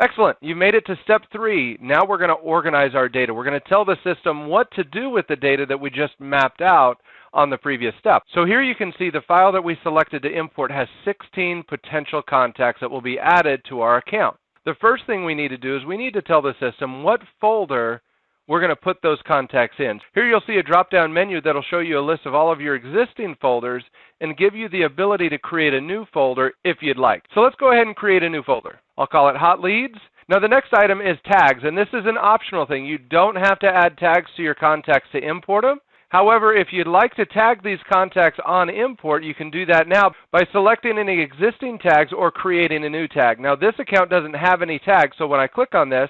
Excellent. You made it to step 3. Now we're going to organize our data. We're going to tell the system what to do with the data that we just mapped out on the previous step. So here you can see the file that we selected to import has 16 potential contacts that will be added to our account. The first thing we need to do is we need to tell the system what folder we're going to put those contacts in. Here you'll see a drop-down menu that'll show you a list of all of your existing folders and give you the ability to create a new folder if you'd like. So let's go ahead and create a new folder. I'll call it Hot Leads. Now the next item is tags, and this is an optional thing. You don't have to add tags to your contacts to import them. However, if you'd like to tag these contacts on import, you can do that now by selecting any existing tags or creating a new tag. Now this account doesn't have any tags, so when I click on this,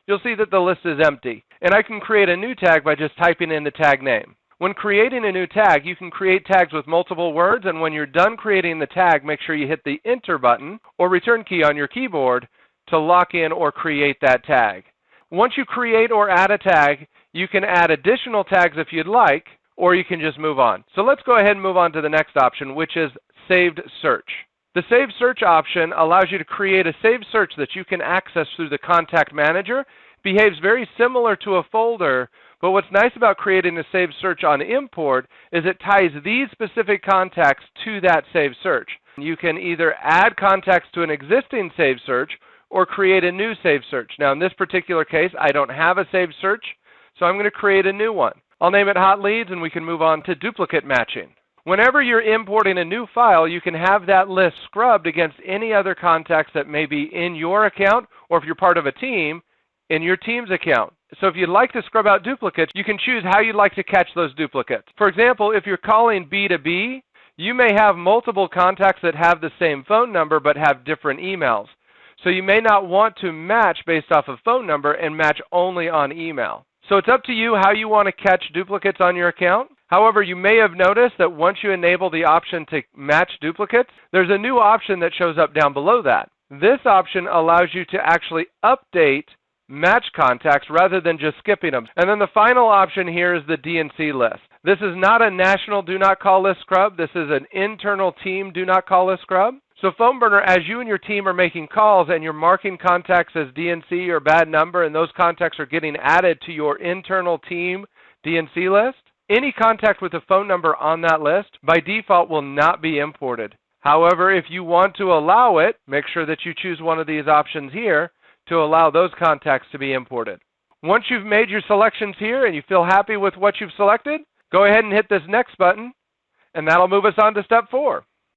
you'll see that the list is empty. And I can create a new tag by just typing in the tag name. When creating a new tag, you can create tags with multiple words, and when you're done creating the tag, make sure you hit the Enter button or Return key on your keyboard to lock in or create that tag. Once you create or add a tag, you can add additional tags if you'd like, or you can just move on. So let's go ahead and move on to the next option, which is Saved Search. The Saved Search option allows you to create a saved search that you can access through the Contact Manager. Behaves very similar to a folder, but what's nice about creating a saved search on import is it ties these specific contacts to that saved search. You can either add contacts to an existing saved search or create a new saved search. Now in this particular case, I don't have a saved search, so I'm going to create a new one. I'll name it Hot Leads, and we can move on to duplicate matching. Whenever you're importing a new file, you can have that list scrubbed against any other contacts that may be in your account, or if you're part of a team, in your team's account. So if you'd like to scrub out duplicates, you can choose how you'd like to catch those duplicates. For example, if you're calling B2B, you may have multiple contacts that have the same phone number but have different emails. So you may not want to match based off of phone number and match only on email. So it's up to you how you want to catch duplicates on your account. However, you may have noticed that once you enable the option to match duplicates, there's a new option that shows up down below that. This option allows you to actually update match contacts rather than just skipping them. And then the final option here is the DNC list. This is not a national do not call list scrub. This is an internal team do not call list scrub. So PhoneBurner, as you and your team are making calls and you're marking contacts as DNC or bad number, and those contacts are getting added to your internal team DNC list, any contact with a phone number on that list by default will not be imported. However, if you want to allow it, make sure that you choose one of these options here to allow those contacts to be imported. Once you've made your selections here and you feel happy with what you've selected, go ahead and hit this next button, and that'll move us on to step 4.